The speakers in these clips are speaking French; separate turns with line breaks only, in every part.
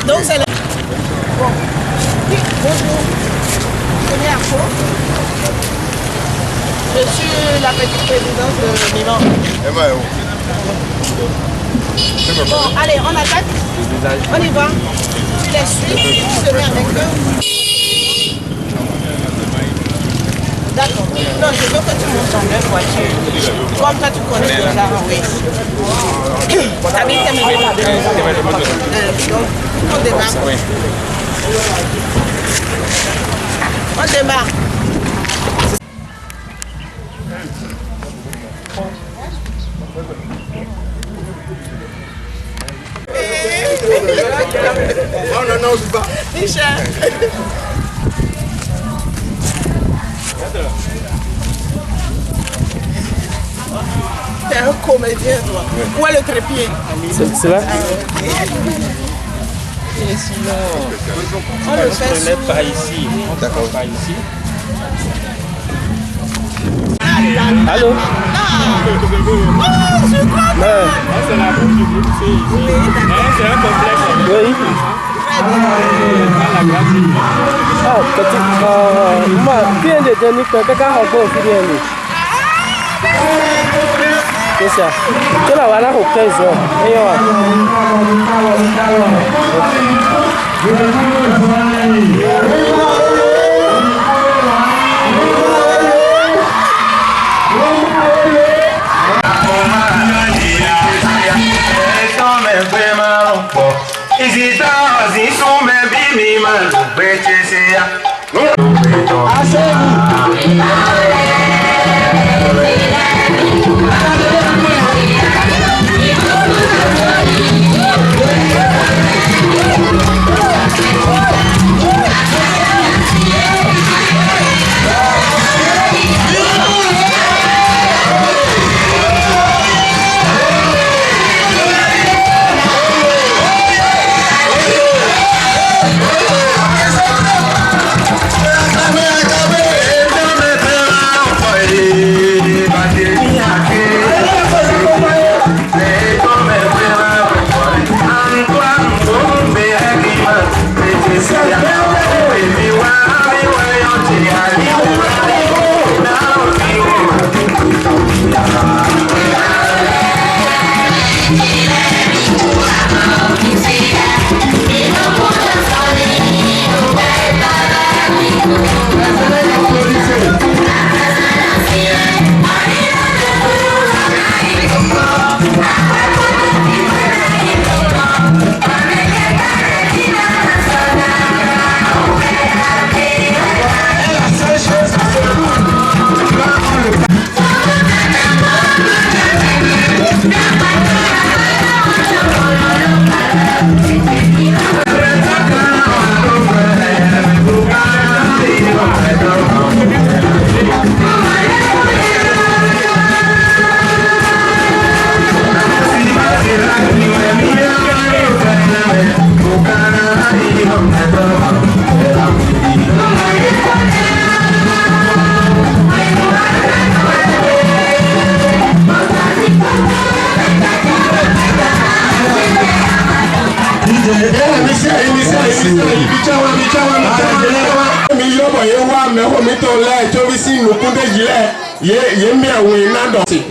Donc c'est la... Bon. Bonjour. Je suis la petite présidente de Milan. Bon, allez, on attaque. On y va. Tu les suis, tu se mets avec eux. D'accord. Non, je veux que tu montes dans leur voiture. Toi, après, tu connais déjà, oui. T'as mis tes mains là-dedans. On démarre. On démarre.
Non, non, non, je ne pas.
Michel. T'es un comédien, toi. Où est le trépied?
C'est là?
Et sinon,
on le fait sous... pas ici. D'accord. Pas ici. Allô?
Oh, je crois que...
C'est la bouche du groupe, c'est ici. C'est un complexe. Oui. Ah, petit... Moi, bien de tenir que quelqu'un a encore fait bien. C'est ça. Tu l'as voilà au 15 ans. Et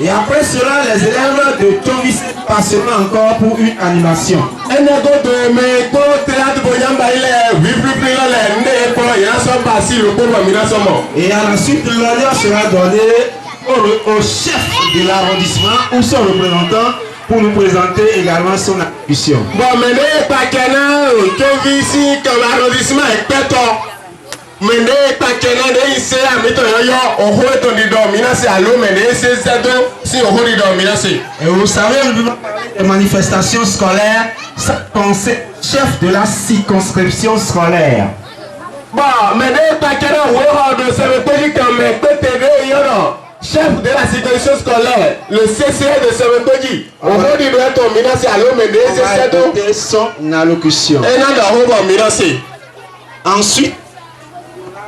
Et après cela, les élèves de Tonvis passeront encore pour une animation. Et à la suite, l'honneur sera donné au chef de l'arrondissement ou son représentant pour nous présenter également son attribution.
Bon, mais n'est pas qu'un ici comme l'arrondissement est pétant. Mais n'est pas qu'un ici à mettre un au haut de dominance à l'eau, mais n'est c'est ça si au haut de dominance.
Et vous savez, les manifestations scolaires, ça pensait chef de la circonscription scolaire.
Bon, mais n'est pas qu'un ça veut pas dire comme chef de la circonscription scolaire, le CCR de Sevekoji. Au haut de dominance à l'eau, mais n'est c'est ça
son allocution.
Et non, dans le dominance.
Ensuite,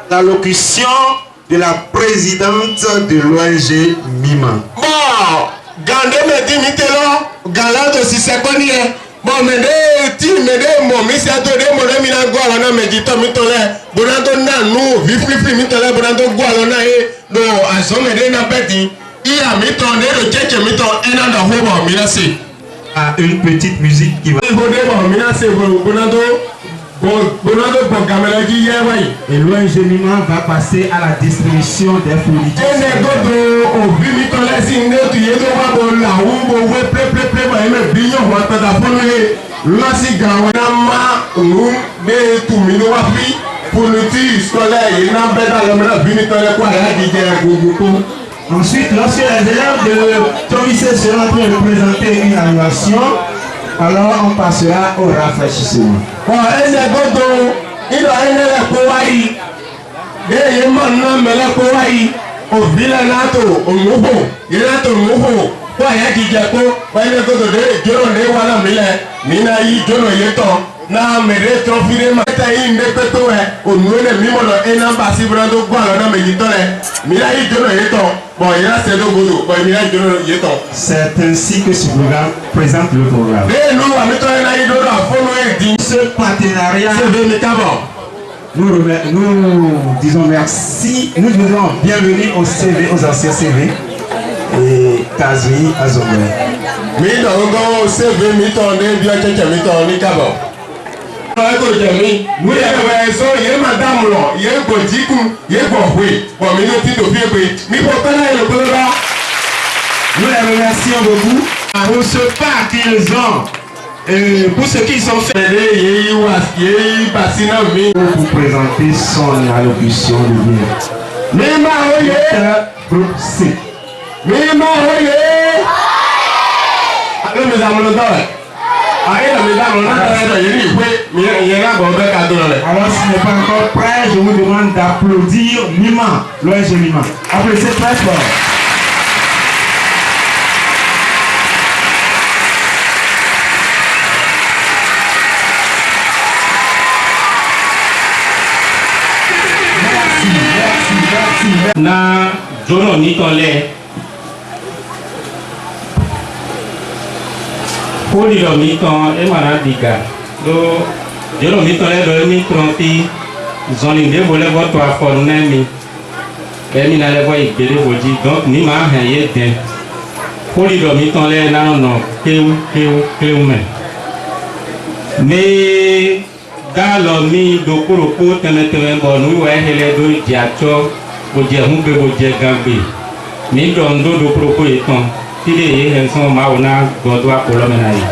l'allocution de la présidente de l'ONG MIMA.
Bon, Gandé me dit Mitelo, Galant de Sissekoni. Bon, mais mon mission de mon mina Gualana me dit Mitole, Bonando Nanou, Vifli Mitole, Bonando Gualana et no, à son médé n'a pas dit. Il a mis ton nez le tchèque et mis ton un an de Hobo Minassi.
À une petite musique qui va. Et l'ONG MIMA va passer à la distribution des fournitures. Ensuite, lorsque les élèves de Tonvisé seront en train de présenter une animation, alors on passera au rafraîchissement.
Na mere trofire ma ta yi nde peto e onwele mi mo lo ena basi brando gwa lo na me yitole mi la yi jono yeto bon ira se do godo bon mi la jono yeto.
C'est ainsi que ce programme présente le programme.
De no wa mi to na yi do ra folo e di
Ce partenariat, nous disons merci, nous disons bienvenue au CV, aux anciens CV et Kazui Azomwe.
Mi do ngo CV mi to ne bi o cheche mi to ni kabo. Eko jemi, we e so ye madam lo, ye go jiku, ye go hwe, pour mi no ti do fi pe. Mi po kana e lo ra.
Nous les remercions beaucoup pour ce pas qu'ils ont. Pour ce qu'ils ont fait, pour vous présenter son allocution de bien.
Mima oye!
Groupe C.
Mima oye! Alors, mes amis,
alors, s'il n'est pas encore prêt, je vous demande d'applaudir Mima, l'ONG Mima. Applaudissez très fort.
Na jono Nikole Kodi lo miton e mana diga do jono mitole do mi tronti zoni de vole voto aforne mi e mi na le vo igere voji donc ni ma han ye den Kodi lo miton le na no keu me galo mi do koroko teme bonu we hele do diacho boje hunbe boje gambe mi do ndo do koroko eton tile ye henson mauna godo akolomena yi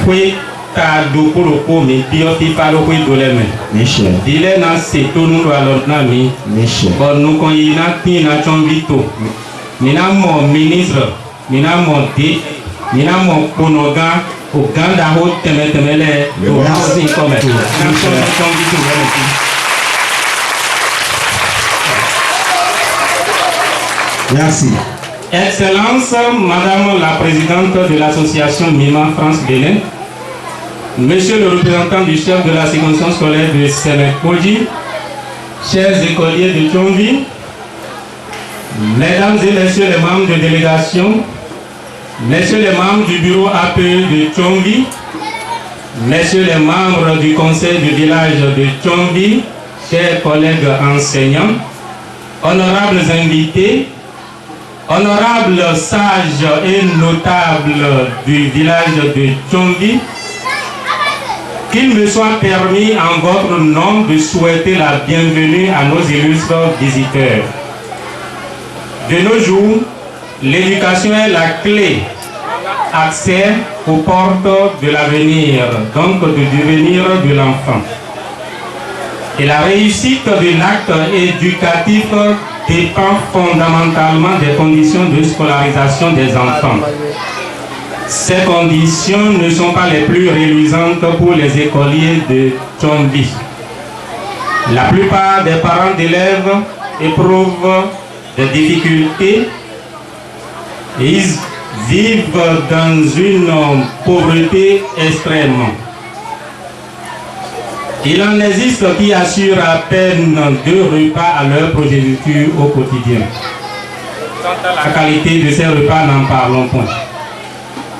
kwe ta do koroko mi bi o ti falo kwe do leme
Michel
dile na se to nu do alon na mi
Michel
bonu kon yi na tin na chonvito mi na mo ministre mi na mo de mi na mo konoga Uganda ho temetemele do housing come to
Merci.
Excellence, Madame la Présidente de l'Association MIMA France-Bénin, Monsieur le représentant du chef de la circonscription scolaire de Sevekoji, chers écoliers de Tchonvi, Mesdames et Messieurs les membres de délégation, Messieurs les membres du bureau APE de Tchonvi, messieurs les membres du conseil du village de Tchombi, chers collègues enseignants, honorables invités, honorables sages et notables du village de Tchombi, qu'il me soit permis en votre nom de souhaiter la bienvenue à nos illustres visiteurs. De nos jours, l'éducation est la clé, accès aux portes de l'avenir, donc du devenir de l'enfant. Et la réussite de l'acte éducatif dépend fondamentalement des conditions de scolarisation des enfants. Ces conditions ne sont pas les plus reluisantes pour les écoliers de Tchombi. La plupart des parents d'élèves éprouvent des difficultés et ils vivent dans une pauvreté extrême. Il en existe qui assurent à peine 2 repas à leur progéniture au quotidien. La qualité de ces repas, n'en parlons point.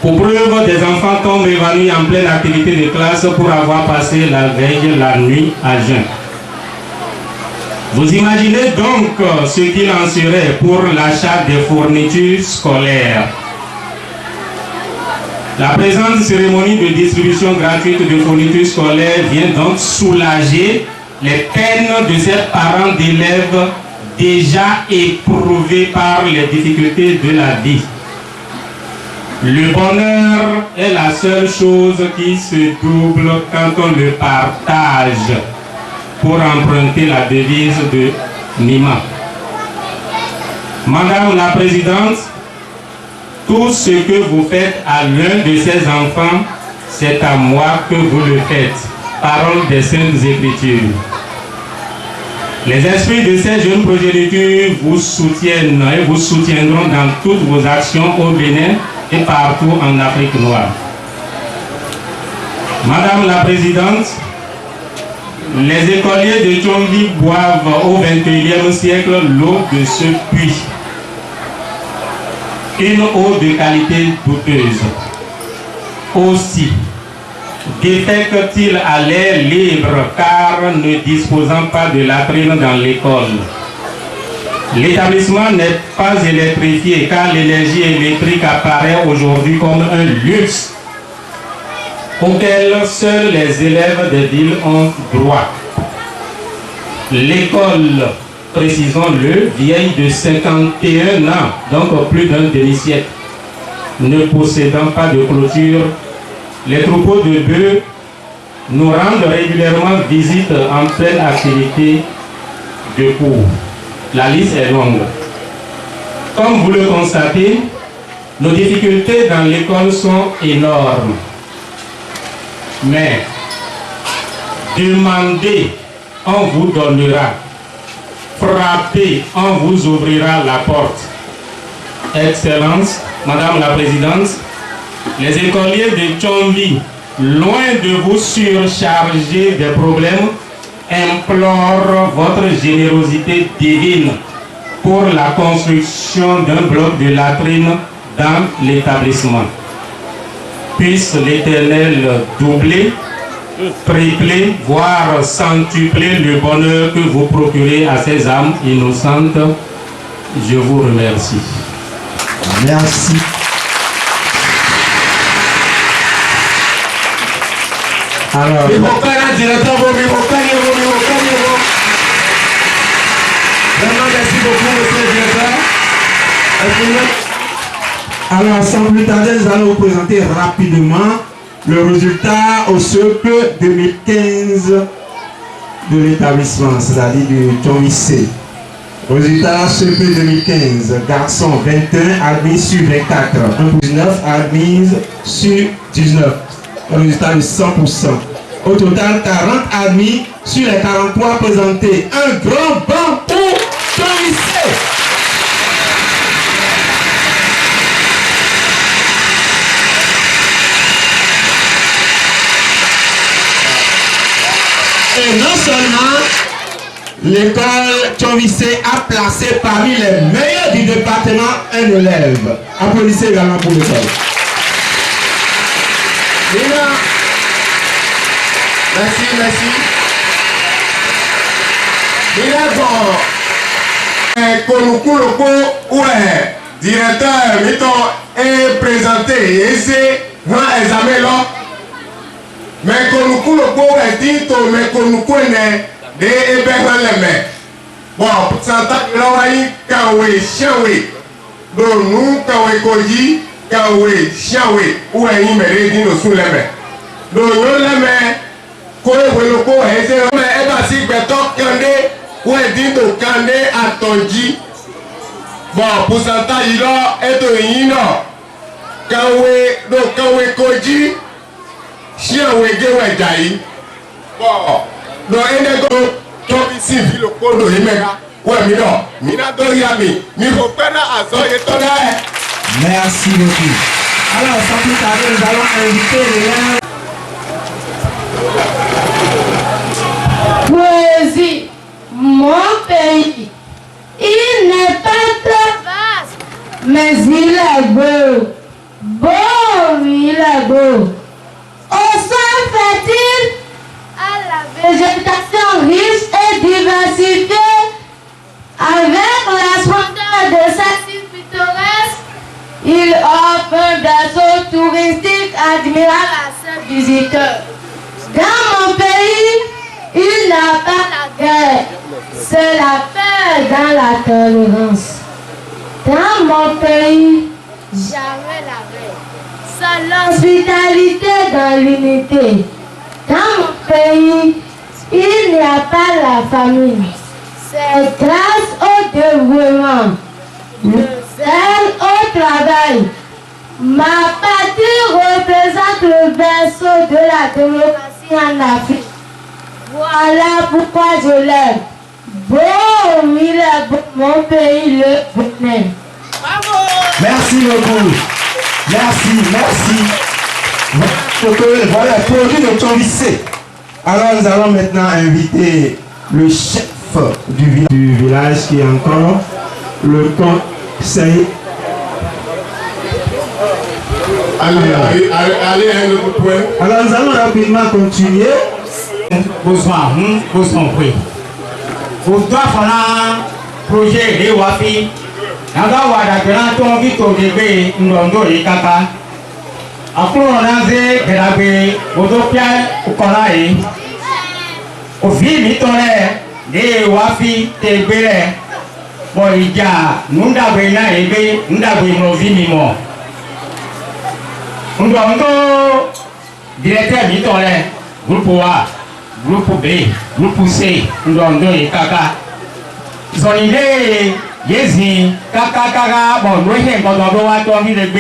Pour preuve, des enfants tombent évanouis en pleine activité de classe pour avoir passé la veille, la nuit à jeun. Vous imaginez donc ce qu'il en serait pour l'achat des fournitures scolaires. La présente cérémonie de distribution gratuite de fournitures scolaires vient donc soulager les peines de ces parents d'élèves déjà éprouvés par les difficultés de la vie. Le bonheur est la seule chose qui se double quand on le partage, pour emprunter la devise de Nima. Madame la Présidente, tout ce que vous faites à l'un de ces enfants, c'est à moi que vous le faites. Parole des Saintes Écritures. Les esprits de ces jeunes progénitures vous soutiennent et vous soutiendront dans toutes vos actions au Bénin et partout en Afrique noire. Madame la Présidente, les écoliers de Tchombi boivent au XXIe siècle l'eau de ce puits. Une eau de qualité douteuse. Aussi, défectent-ils à l'air libre car ne disposant pas de latrine dans l'école. L'établissement n'est pas électrifié car l'énergie électrique apparaît aujourd'hui comme un luxe auquel seuls les élèves des villes ont droit. L'école, précisons-le, vieille de 51 ans, donc plus d'un demi-siècle, ne possédant pas de clôture, les troupeaux de bœufs nous rendent régulièrement visite en pleine activité de cours. La liste est longue. Comme vous le constatez, nos difficultés dans l'école sont énormes. Mais demandez, on vous donnera. Frappez, on vous ouvrira la porte. Excellence, Madame la Présidente, les écoliers de Tchombi, loin de vous surcharger des problèmes, implorent votre générosité divine pour la construction d'un bloc de latrine dans l'établissement. Puisse l'Éternel doubler, tripler, voire centupler le bonheur que vous procurez à ces âmes innocentes. Je vous remercie.
Merci. Alors,
Vraiment, merci beaucoup, monsieur le directeur.
Alors, sans plus tarder, nous allons vous présenter rapidement le résultat au CEP 2015 de l'établissement, c'est-à-dire du Tchombi C. Résultat CEP 2015, garçon 21 admis sur 24, 1 pour 19 admis sur 19. Résultat de 100%. Au total, 40 admis sur les 43 présentés. Un grand banc pour Tchombi C. Et non seulement l'école Tchombi C a placé parmi les meilleurs du département un élève. Applaudissez également pour l'école.
Merci, merci. Il est bon. Konukuloko, ouais, directeur, mettons, est présenté, et c'est un examen là. Mais Konukuloko est dit, mais Konukune, de Eberleme. Bon, pourcentage là, il y a Kawe, Chiawe. Donc, nous, Kawe Koji, Kawe, Chiawe, où est-il mérité nos sous-lèmes. Donc, nous, les mains, Konukuloko, et c'est unébassi, béton, candé. Où est dit de Kandé à Tonji? Bon, pourcentage là est de Yino. Kawe, donc Kawe Koji, Chiawe Gewe Jai. Bon, donc il y a un civil au cours de l'Imega. Ouais, Mina Doriami, Mifopena Azoye Tona.
Merci beaucoup. Alors, sans plus tarder, nous allons inviter les
Poésie. Mon pays, il n'est pas très vaste, mais il est beau. Beau, il est beau. Au sol fertile, à la végétation riche et diversifiée, avec la splendeur de sa île pittoresque, il offre un berceau touristique admirable à ses visiteurs. Dans mon pays, il n'a pas la guerre, c'est la paix dans la tolérance. Dans mon pays, jamais la guerre, c'est l'hospitalité dans l'unité. Dans mon pays, il n'y a pas la famine, c'est grâce au dévouement, le zèle au travail. Ma patrie représente le berceau de la démocratie en Afrique. Voilà pourquoi je l'aime. Bon, il est beau, mon pays, le Bénin.
Bravo!
Merci beaucoup. Merci, merci. Voilà, produit de ton lycée. Alors nous allons maintenant inviter le chef du village qui est encore le conseil.
Allez, un autre point.
Alors nous allons rapidement continuer.
Besoin, besoin, oui. Pour toi, projet de Wafi, Naga Wada Grand Vito de B, Ndondo et Kaka. Après, on a dit que la B, Odopia, Ukolae, au fil mitone, de Wafi, de Bele, Boïja, Nunda Bena et B, Nunda Beno Vimimo. Ndondo, directeur mitone, groupe A. Groupe B, groupe C, Ndondo et Kaka. Ils ont idée, Yezi, Kaka, bon, nous sommes dans le droit de vie de B.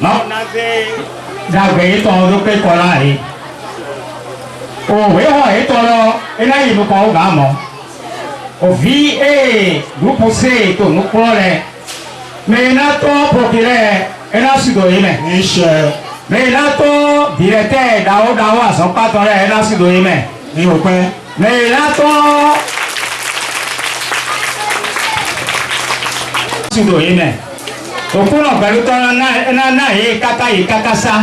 Non, on a fait d'avoir ton dope collant. Oh, oui, on est là, et là, il nous parle vraiment. Au vie et groupe C, tout nous prenons. Mais il y a ton procureur, et là, c'est de Michel. Mais là, ton directeur Dao à son partenaire, là, c'est de mais là, ton c'est de au cours de Kakasa,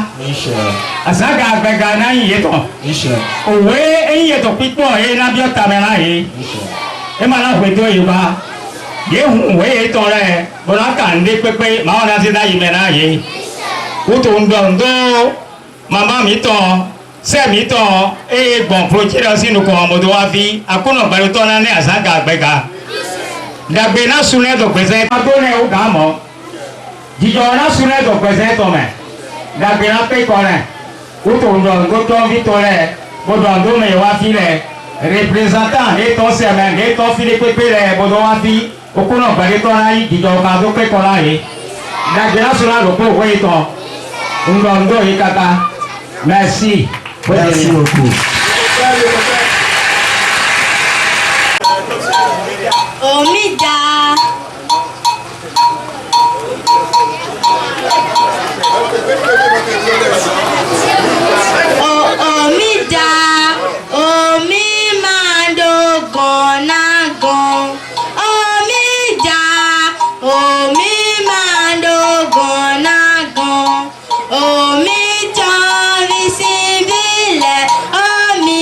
Asaga Begana, il est ton. Oui, et il est au piton, et la biotamela, et maintenant, vous êtes là. Oui, et ton lait, voilà, quand des pépés, Maranazida, il ménage. Utundondo, maman miton, c'est miton, et bon, procureur aussi nous commandons à vie, à quoi on va le tourner à Zanga Bega. La Bena Soulet de présent, pas donné au gamin. Dijona Soulet de présent, la Bena Pécolin, Utundondo, ton vitolé, Bodondo, mais Wafile, représentant, et ton semaine, et ton filet pépé, Bodoafi, au coup on va le tourner, Dijona Pécolin, la Bena Soulet de Pécolin. Ndondo et Kaka. Merci.
Merci beaucoup.
Omida. Omida. Omi mando gonagon. Omida. Omi mando gonagon. Omi John Visibile, Omi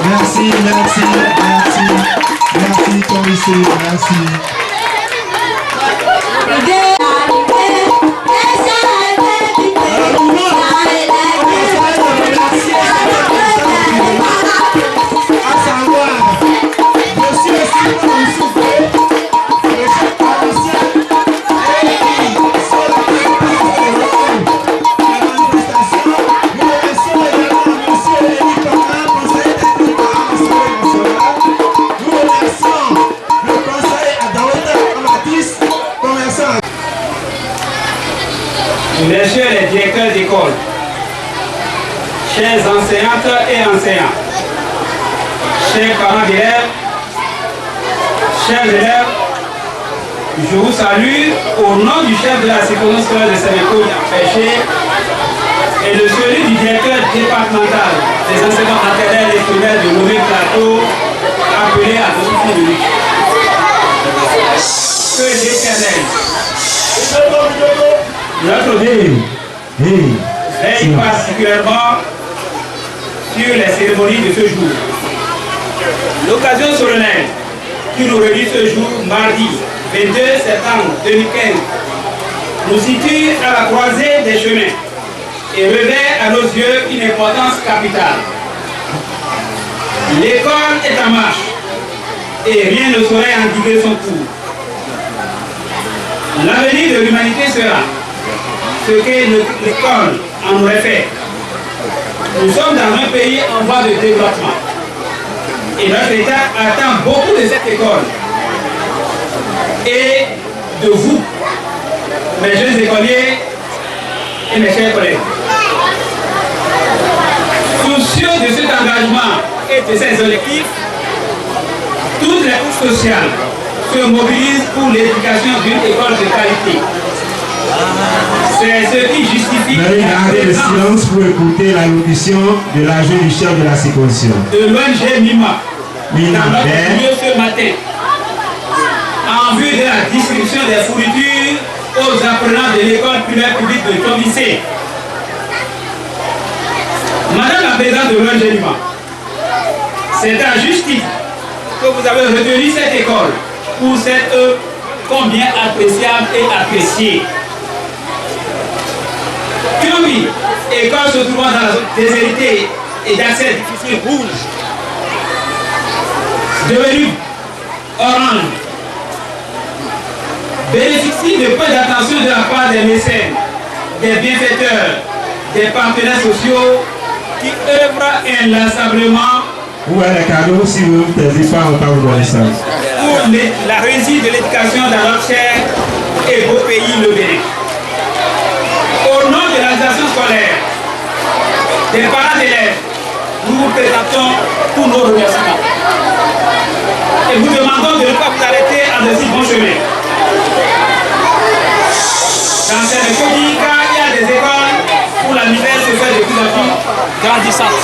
Merci, merci, merci. Merci, commissaire, merci.
Messieurs les directeurs d'école, chers enseignantes et enseignants, chers parents d'élèves, chers élèves, je vous salue au nom du chef de la circonscription scolaire de Sénéco Péché et de celui du directeur départemental des enseignements maternels et primaires de Nommé Plateau, appelé à l'office de lutte. Que l'Éternel, notre Dieu, veille particulièrement sur les cérémonies de ce jour. L'occasion solennelle qui nous réunit ce jour, mardi 22 septembre 2015, nous situe à la croisée des chemins et revêt à nos yeux une importance capitale. L'école est en marche et rien ne saurait endiguer son cours. L'avenir de l'humanité sera ce que l'école en aurait fait. Nous sommes dans un pays en voie de développement et notre État attend beaucoup de cette école et de vous, mes jeunes écoliers et mes chers collègues. Soucieux de cet engagement et de ces objectifs, toutes les couches sociales se mobilisent pour l'éducation d'une école de qualité. C'est ce qui justifie
Gardez le silence pour écouter l'allocution de l'agent du chef de la circonscription.
De l'ONG MIMA dans notre milieu ce matin en vue de la distribution des fournitures aux apprenants de l'école primaire publique de Tombissé. Madame la présidente de l'ONG MIMA, c'est à juste titre que vous avez retenu cette école pour cette œuvre combien appréciable et appréciée. Kinombi, école se trouvant dans la zone déshéritée et d'accès difficile rouge, devenue orange, bénéficie de peu d'attention de la part des mécènes, des bienfaiteurs, des partenaires sociaux qui œuvrent inlassablement
Où est le cadeau si vous ne taisez pas, on va vous donner ça.
pour la réussite de l'éducation dans notre cher et beau pays, le Bénin. Au nom de l'organisation scolaire, des parents d'élèves, nous vous présentons tous nos remerciements. Et vous demandons de ne pas vous arrêter en de si bon chemin. Dans cette République, il y a des écoles où la misère se fait de plus en plus grandissante.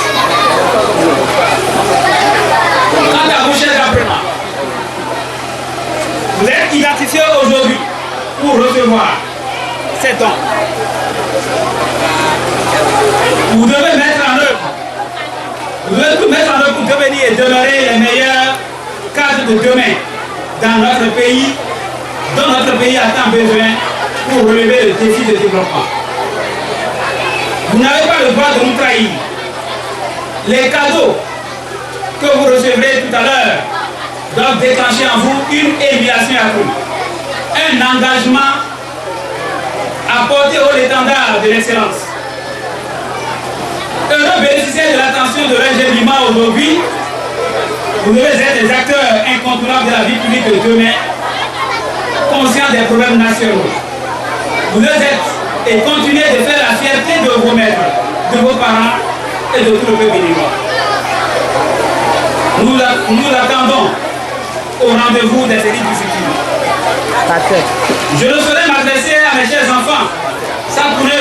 Quant à vous, chers apprenants, vous êtes identifiés aujourd'hui pour recevoir ces dons. Vous devez mettre en œuvre, vous devez tout mettre en œuvre pour devenir et demeurer les meilleurs cadres de demain dans notre pays, dont notre pays a tant besoin pour relever le défi de développement. Vous n'avez pas le droit de nous trahir. Les cadeaux que vous recevrez tout à l'heure doivent déclencher en vous une émulation accrue, un engagement à porter haut l'étendard de l'excellence. Heureux bénéficiaires de l'attention de l'ONG MIMA aujourd'hui, vous devez être des acteurs incontournables de la vie publique de demain, conscients des problèmes nationaux. Vous devez être et continuer de faire la fierté de vos maîtres, de vos parents et de tout le peuple béninois. Nous attendons au rendez-vous des élites du futur. Je ne saurais m'adresser à mes chers enfants sans tourner